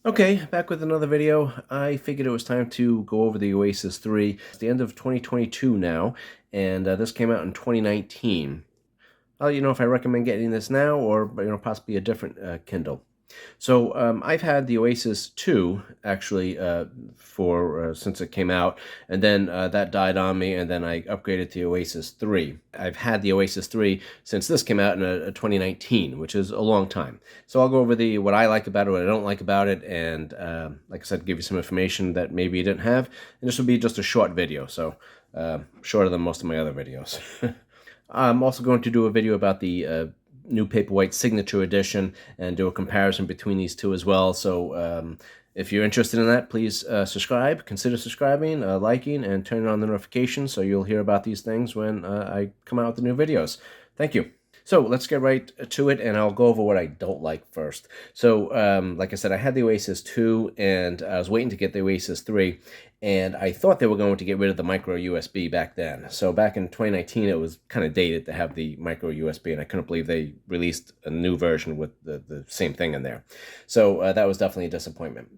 Okay, back with another video. I figured it was time to go over the Oasis 3. It's the end of 2022 now, and this came out in 2019. I'll let you know if I recommend getting this now or possibly a different Kindle. So I've had the Oasis 2 actually for since it came out, and then that died on me, and then I upgraded to the Oasis 3. I've had the Oasis 3 since this came out in 2019, which is a long time. So I'll go over what I like about it, what I don't like about it, and like I said, give you some information that maybe you didn't have. And this will be just a short video, so shorter than most of my other videos. I'm also going to do a video about the new Paperwhite Signature Edition and do a comparison between these two as well. So if you're interested in that, please subscribe, consider subscribing, liking, and turning on the notifications so you'll hear about these things when I come out with the new videos. Thank you. So let's get right to it, and I'll go over what I don't like first. So, like I said, I had the Oasis 2, and I was waiting to get the Oasis 3, and I thought they were going to get rid of the micro USB back then. So back in 2019, it was kind of dated to have the micro USB, and I couldn't believe they released a new version with the same thing in there. So that was definitely a disappointment.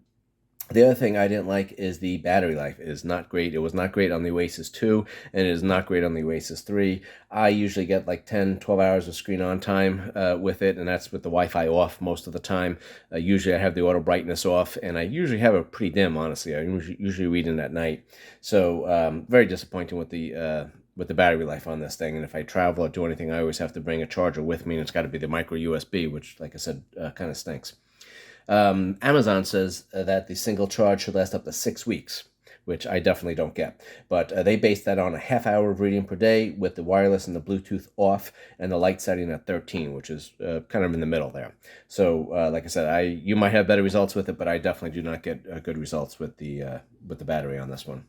The other thing I didn't like is the battery life is not great. It was not great on the Oasis 2, and it is not great on the Oasis 3. I usually get like 10, 12 hours of screen on time with it, and that's with the Wi-Fi off most of the time. Usually I have the auto brightness off, and I usually have it pretty dim, honestly. I usually read in at night. So very disappointing with the battery life on this thing. And if I travel or do anything, I always have to bring a charger with me, and it's got to be the micro USB, which, like I said, kind of stinks. Amazon says that the single charge should last up to 6 weeks, which I definitely don't get. But they base that on a half hour of reading per day with the wireless and the Bluetooth off and the light setting at 13, which is kind of in the middle there. So like I said, you might have better results with it, but I definitely do not get good results with the battery on this one.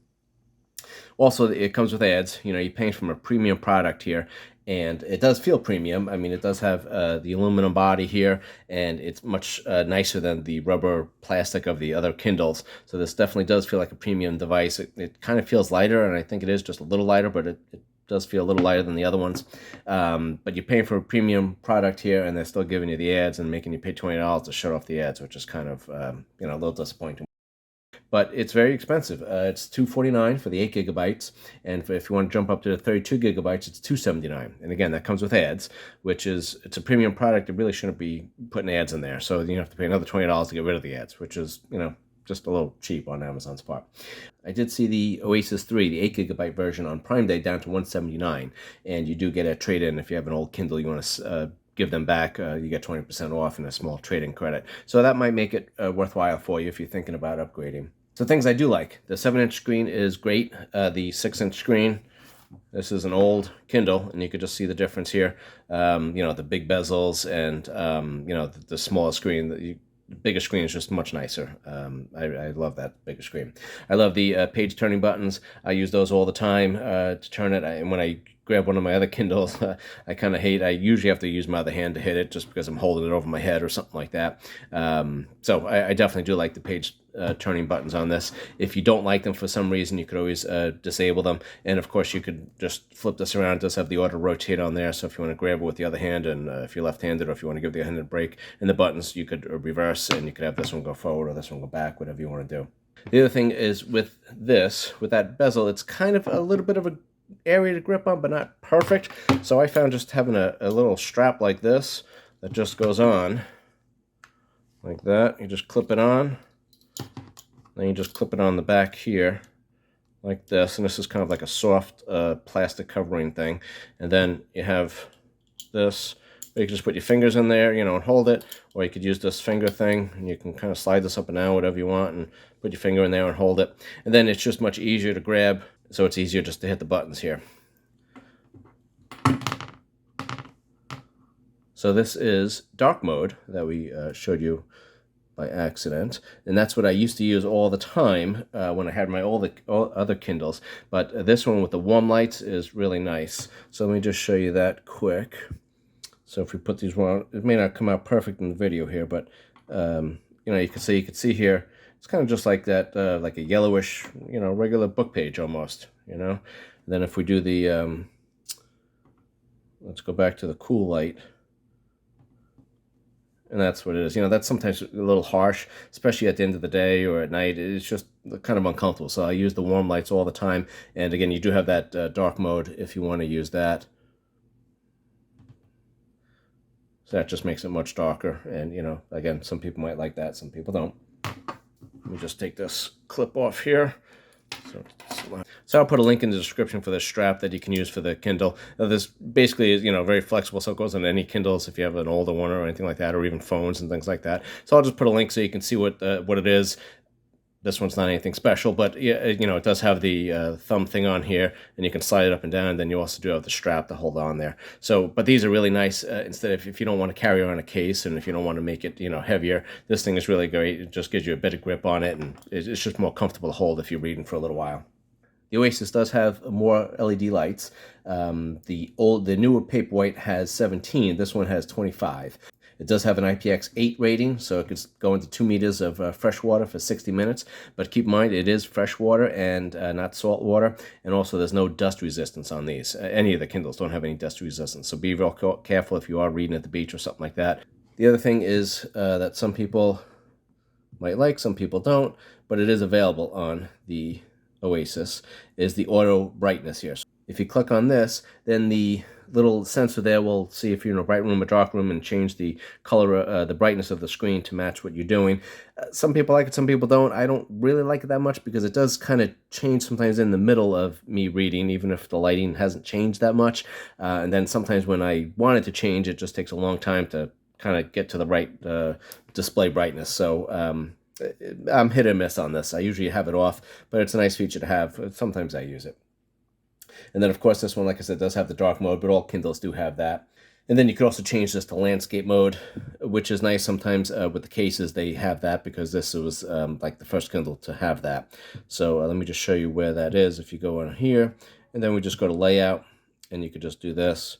Also, it comes with ads. You know, you're paying from a premium product here, and it does feel premium. I mean, it does have the aluminum body here, and it's much nicer than the rubber plastic of the other Kindles. So this definitely does feel like a premium device. It kind of feels lighter, and I think it is just a little lighter, but it does feel a little lighter than the other ones. But you're paying for a premium product here, and they're still giving you the ads and making you pay $20 to shut off the ads, which is kind of a little disappointing. But it's very expensive. It's $249 for the 8 gigabytes, and if you want to jump up to the 32 gigabytes, it's $279. And again, that comes with ads, it's a premium product. It really shouldn't be putting ads in there. So you have to pay another $20 to get rid of the ads, which is just a little cheap on Amazon's part. I did see the Oasis 3, the 8 gigabyte version on Prime Day down to $179, and you do get a trade-in if you have an old Kindle you want to give them back. You get 20% off and a small trade-in credit. So that might make it worthwhile for you if you're thinking about upgrading. So things I do like. The 7-inch screen is great. The 6-inch screen, this is an old Kindle, and you could just see the difference here. The big bezels and, the smaller screen. The bigger screen is just much nicer. I love that bigger screen. I love the page turning buttons. I use those all the time to turn it. And when I grab one of my other Kindles, I kind of hate. I usually have to use my other hand to hit it just because I'm holding it over my head or something like that. So I definitely do like the page turning buttons on this. If you don't like them for some reason, you could always disable them. And of course, you could just flip this around. It does have the auto rotate on there. So if you want to grab it with the other hand, and if you're left-handed, or if you want to give the hand a break, and the buttons, you could reverse, and you could have this one go forward or this one go back, whatever you want to do. The other thing is with that bezel, it's kind of a little bit of a area to grip on, but not perfect. So I found just having a little strap like this that just goes on like that. You just clip it on, then you just clip it on the back here like this, and this is kind of like a soft plastic covering thing. And then you have this, you can just put your fingers in there, and hold it, or you could use this finger thing, and you can kind of slide this up and down, whatever you want, and put your finger in there and hold it. And then it's just much easier to grab, so it's easier just to hit the buttons here. So this is dark mode that we showed you by accident, and that's what I used to use all the time when I had my all other Kindles. But this one with the warm lights is really nice. So let me just show you that quick. So if we put these on, it may not come out perfect in the video here, but you can see here, it's kind of just like that, like a yellowish, regular book page almost, And then if we do the, let's go back to the cool light, and that's what it is. That's sometimes a little harsh, especially at the end of the day or at night. It's just kind of uncomfortable. So I use the warm lights all the time. And again, you do have that dark mode if you want to use that. So that just makes it much darker. And, again, some people might like that, some people don't. Let me just take this clip off here. So I'll put a link in the description for this strap that you can use for the Kindle. This basically is, very flexible, so it goes on any Kindles if you have an older one or anything like that, or even phones and things like that. So I'll just put a link so you can see what it is. This one's not anything special, but yeah, it does have the thumb thing on here, and you can slide it up and down, and then you also do have the strap to hold on there. So, but these are really nice. Instead of, if you don't want to carry on a case, and if you don't want to make it, heavier, this thing is really great. It just gives you a bit of grip on it, and it's just more comfortable to hold if you're reading for a little while. The Oasis does have more LED lights. The newer Paperwhite has 17. This one has 25. It does have an IPX8 rating, so it could go into 2 meters of fresh water for 60 minutes. But keep in mind, it is fresh water and not salt water. And also, there's no dust resistance on these. Any of the Kindles don't have any dust resistance. So be real careful if you are reading at the beach or something like that. The other thing is that some people might like, some people don't, but it is available on the Oasis, is the auto brightness here. So if you click on this, then the little sensor there will see if you're in a bright room or dark room and change the color, the brightness of the screen to match what you're doing. Some people like it, some people don't. I don't really like it that much because it does kind of change sometimes in the middle of me reading, even if the lighting hasn't changed that much. And then sometimes when I want it to change, it just takes a long time to kind of get to the right display brightness. So I'm hit or miss on this. I usually have it off, but it's a nice feature to have. Sometimes I use it. And then, of course, this one, like I said, does have the dark mode, but all Kindles do have that. And then you could also change this to landscape mode, which is nice. Sometimes with the cases, they have that because this was like the first Kindle to have that. So let me just show you where that is. If you go on here, and then we just go to layout, and you could just do this,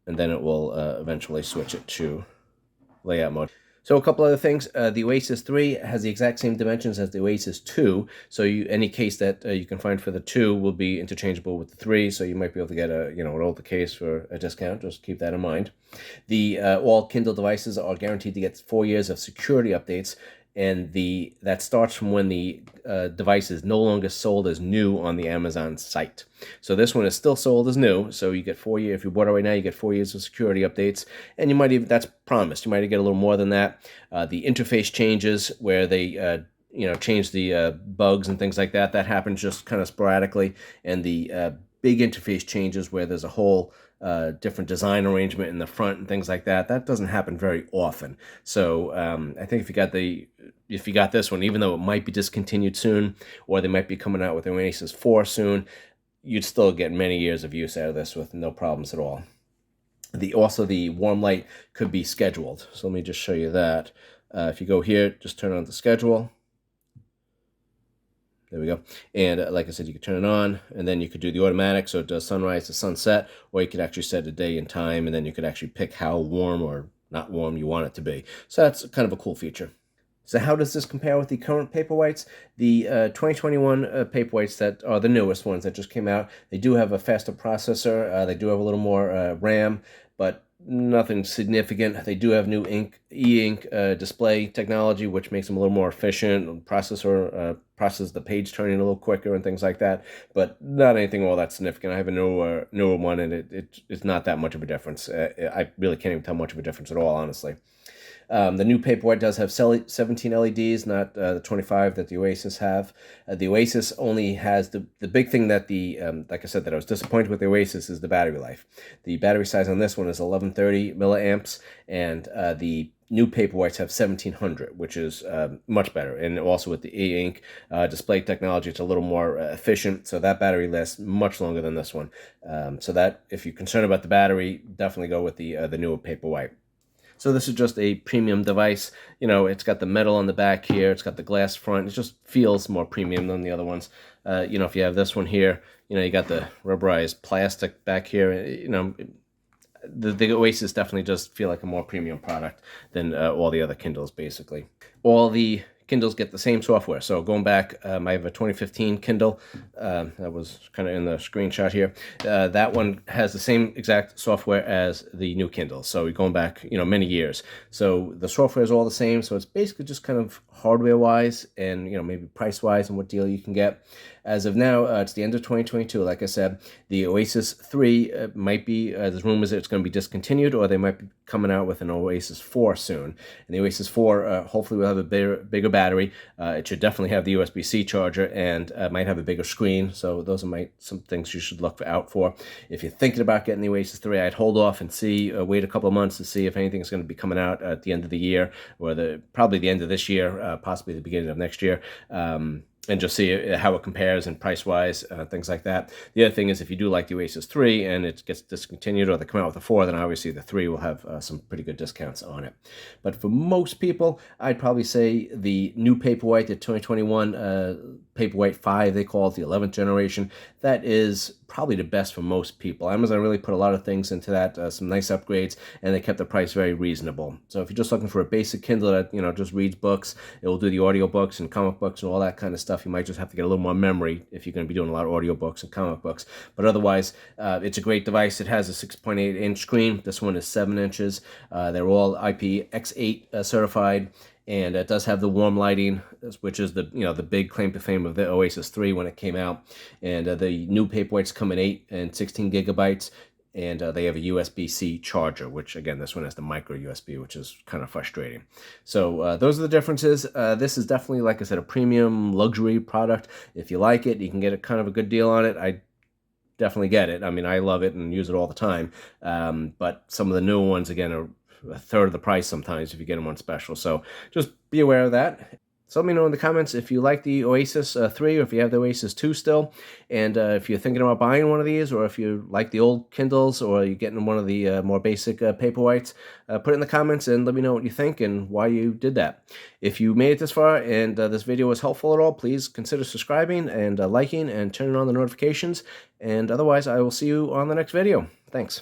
and then it will eventually switch it to layout mode. So a couple other things. The Oasis 3 has the exact same dimensions as the Oasis 2. So any case that you can find for the 2 will be interchangeable with the 3. So you might be able to get an older case for a discount. Just keep that in mind. All Kindle devices are guaranteed to get 4 years of security updates. And that starts from when the device is no longer sold as new on the Amazon site. So this one is still sold as new. So you get 4 years. If you bought it right now, you get 4 years of security updates, and you might even, that's promised. You might get a little more than that. The interface changes where they change the bugs and things like that. That happens just kind of sporadically, and the big interface changes where there's a whole different design arrangement in the front and things like that. That doesn't happen very often. So I think if you got this one, even though it might be discontinued soon, or they might be coming out with the Oasis 4 soon, you'd still get many years of use out of this with no problems at all. Also, the warm light could be scheduled. So let me just show you that. If you go here, just turn on the schedule. There we go. And like I said, you could turn it on, and then you could do the automatic, so it does sunrise to sunset, or you could actually set a day and time, and then you could actually pick how warm or not warm you want it to be. So that's kind of a cool feature. So how does this compare with the current Paperwhites? The 2021 Paperwhites that are the newest ones that just came out, they do have a faster processor. They do have a little more RAM, but nothing significant. They do have new e-ink display technology, which makes them a little more efficient. Processes the page turning a little quicker and things like that, but not anything all that significant. I have a newer one, and it's not that much of a difference. I really can't even tell much of a difference at all, honestly. The new Paperwhite does have 17 LEDs, not the 25 that the Oasis have. The Oasis only has the big thing that like I said, that I was disappointed with the Oasis is the battery life. The battery size on this one is 1130 milliamps, and the new Paperwhites have 1700, which is much better. And also with the e-ink display technology, it's a little more efficient, so that battery lasts much longer than this one. So that, if you're concerned about the battery, definitely go with the newer Paperwhite. So this is just a premium device. It's got the metal on the back here. It's got the glass front. It just feels more premium than the other ones. If you have this one here, you got the rubberized plastic back here. The Oasis definitely does feel like a more premium product than all the other Kindles, basically. All the Kindles get the same software. So going back, I have a 2015 Kindle. That was kind of in the screenshot here. That one has the same exact software as the new Kindle. So we're going back, many years. So the software is all the same. So it's basically just kind of hardware-wise and, maybe price-wise and what deal you can get. As of now, it's the end of 2022. Like I said, the Oasis 3 might be, there's rumors that it's going to be discontinued, or they might be coming out with an Oasis 4 soon. And the Oasis 4 hopefully will have a bigger battery. It should definitely have the USB-C charger, and might have a bigger screen. So those are some things you should look out for. If you're thinking about getting the Oasis 3, I'd hold off and wait a couple of months to see if anything is going to be coming out at the end of the year, or probably the end of this year, possibly the beginning of next year. And just see how it compares and price-wise, things like that. The other thing is, if you do like the Oasis 3 and it gets discontinued, or they come out with a 4, then obviously the 3 will have some pretty good discounts on it. But for most people, I'd probably say the new Paperwhite, the 2021 Paperwhite 5, they call it, the 11th generation, that is probably the best for most people. Amazon really put a lot of things into that, some nice upgrades, and they kept the price very reasonable. So if you're just looking for a basic Kindle that, just reads books, it will do the audiobooks and comic books and all that kind of stuff. You might just have to get a little more memory if you're going to be doing a lot of audiobooks and comic books. But otherwise, it's a great device. It has a 6.8-inch screen. This one is 7 inches. They're all IPX8 certified. And it does have the warm lighting, which is the big claim to fame of the Oasis 3 when it came out. And the new Paperwhites come in 8 and 16 gigabytes. And they have a USB-C charger, which, again, this one has the micro USB, which is kind of frustrating. So those are the differences. This is definitely, like I said, a premium luxury product. If you like it, you can get a kind of a good deal on it. I definitely get it. I mean, I love it and use it all the time. But some of the newer ones, again, are a third of the price sometimes if you get them on special. So just be aware of that. So let me know in the comments if you like the Oasis 3, or if you have the Oasis 2 still, and if you're thinking about buying one of these, or if you like the old Kindles, or you're getting one of the more basic Paperwhites. Put it in the comments and let me know what you think and why you did that. If you made it this far and this video was helpful at all, please consider subscribing and liking and turning on the notifications. And otherwise, I will see you on the next video. Thanks.